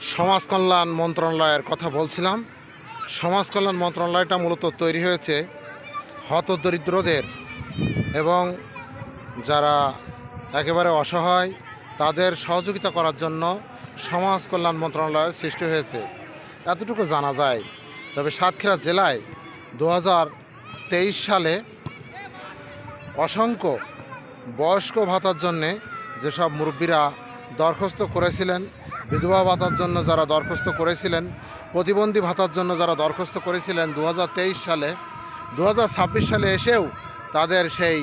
সমাজ কল্যাণ মন্ত্রণালয়ের কথা বলছিলাম। সমাজ কল্যাণ মন্ত্রণালয়টা মূলত তৈরি হয়েছে হতদরিদ্রদের এবং যারা একেবারে অসহায় তাদের সহযোগিতা করার জন্য সমাজ কল্যাণ মন্ত্রণালয়ের সৃষ্টি হয়েছে, এতটুকু জানা যায়। তবে সাতক্ষীরা জেলায় 2023 সালে অসংখ্য বয়স্ক ভাতার জন্যে যেসব মুরব্বীরা দরখাস্ত করেছিলেন, বিধবা ভাতার জন্য যারা দরখাস্ত করেছিলেন, প্রতিবন্ধী ভাতার জন্য যারা দরখাস্ত করেছিলেন 2023 সালে, 2026 সালে এসেও তাদের সেই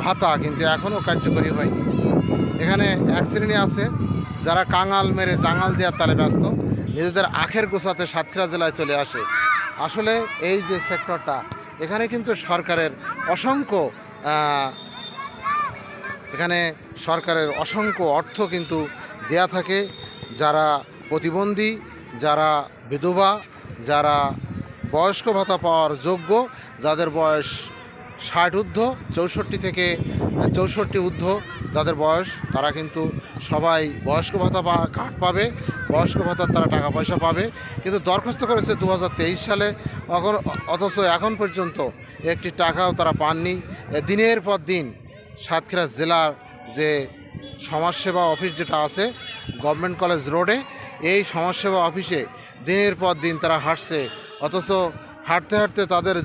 ভাতা কিন্তু এখনও কার্যকরী হয়নি। এখানে এক শ্রেণী আছে যারা কাঙাল মেরে জাঙাল দেওয়ার তালে ব্যস্ত, নিজেদের আখের গোছাতে সাতক্ষীরা জেলায় চলে আসে। আসলে এই যে সেক্টরটা, এখানে কিন্তু সরকারের অসংখ্য অর্থ কিন্তু দেয়া থাকে। যারা প্রতিবন্ধী, যারা বিধবা, যারা বয়স্ক ভাতা পাওয়ার যোগ্য, যাদের বয়স 60 ঊর্ধ্ব, 64 থেকে 64 ঊর্ধ্ব যাদের বয়স, তারা কিন্তু সবাই বয়স্ক ভাতা কার্ড পাবে, বয়স্ক ভাতার তারা টাকা পয়সা পাবে। কিন্তু দরখাস্ত করেছে 2023 সালে, অথচ এখন পর্যন্ত একটি টাকাও তারা পাননি। দিনের পর দিন সাতক্ষীরা জেলার যে সমাজসেবা অফিস যেটা আছে গভর্নমেন্ট কলেজ রোডে, এই সমাজসেবা অফিসে দিনের পর দিন তারা হাঁটছে, অথচ হাঁটতে হাঁটতে তাদের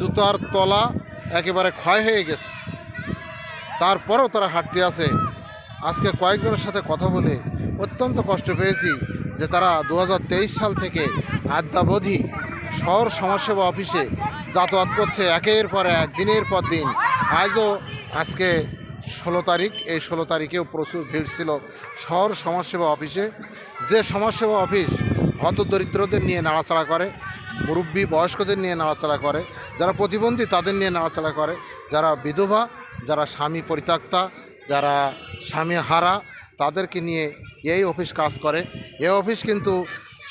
জুতার তলা একেবারে ক্ষয় হয়ে গেছে। তারপরেও তারা হাঁটতে আছে। আজকে কয়েকজনের সাথে কথা বলে অত্যন্ত কষ্ট পেয়েছি যে তারা 2023 সাল থেকে অদ্যাবধি শহর সমাজসেবা অফিসে যাতায়াত করছে একের পর এক, দিনের পর দিন। আজকে 16 তারিখ, এই 16 তারিখেও প্রচুর ভিড় ছিল শহর সমাজসেবা অফিসে। যে সমাজসেবা অফিস হতদরিদ্রদের নিয়ে নাড়াচাড়া করে, মুরব্বী বয়স্কদের নিয়ে নাড়াচাড়া করে, যারা প্রতিবন্ধী তাদের নিয়ে নাড়াচাড়া করে, যারা বিধবা, যারা স্বামী পরিত্যক্তা, যারা স্বামী হারা, তাদেরকে নিয়ে এই অফিস কাজ করে। এই অফিস কিন্তু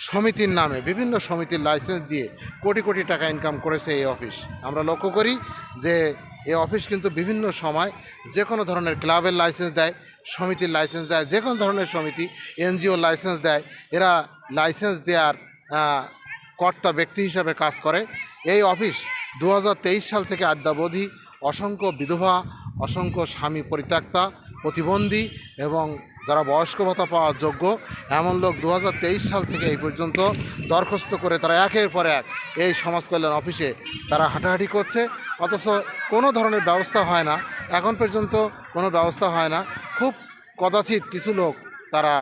সমিতির নামে বিভিন্ন সমিতির লাইসেন্স দিয়ে কোটি কোটি টাকা ইনকাম করেছে এই অফিস। আমরা লক্ষ্য করি যে এই অফিস কিন্তু বিভিন্ন সময় যে কোনো ধরনের ক্লাবের লাইসেন্স দেয়, সমিতির লাইসেন্স দেয়, যে কোনো ধরনের সমিতি এনজিও লাইসেন্স দেয়। এরা লাইসেন্স দেওয়ার কর্তা ব্যক্তি হিসাবে কাজ করে। এই অফিস 2023 সাল থেকে অদ্যাবধি অসংখ্য বিধবা, অসংখ্য স্বামী পরিত্যক্তা, প্রতিবন্ধী এবং যারা বয়স্ক ভাতা পাওয়ার যোগ্য এমন লোক 2023 সাল থেকে এই পর্যন্ত দরখাস্ত করে তারা একের পর এক এই সমাজ কল্যাণ অফিসে তারা হাঁটাহাঁটি করছে, অথচ কোনো ধরনের ব্যবস্থা হয় না। এখন পর্যন্ত কোনো ব্যবস্থা হয় না। খুব কদাচিৎ কিছু লোক তারা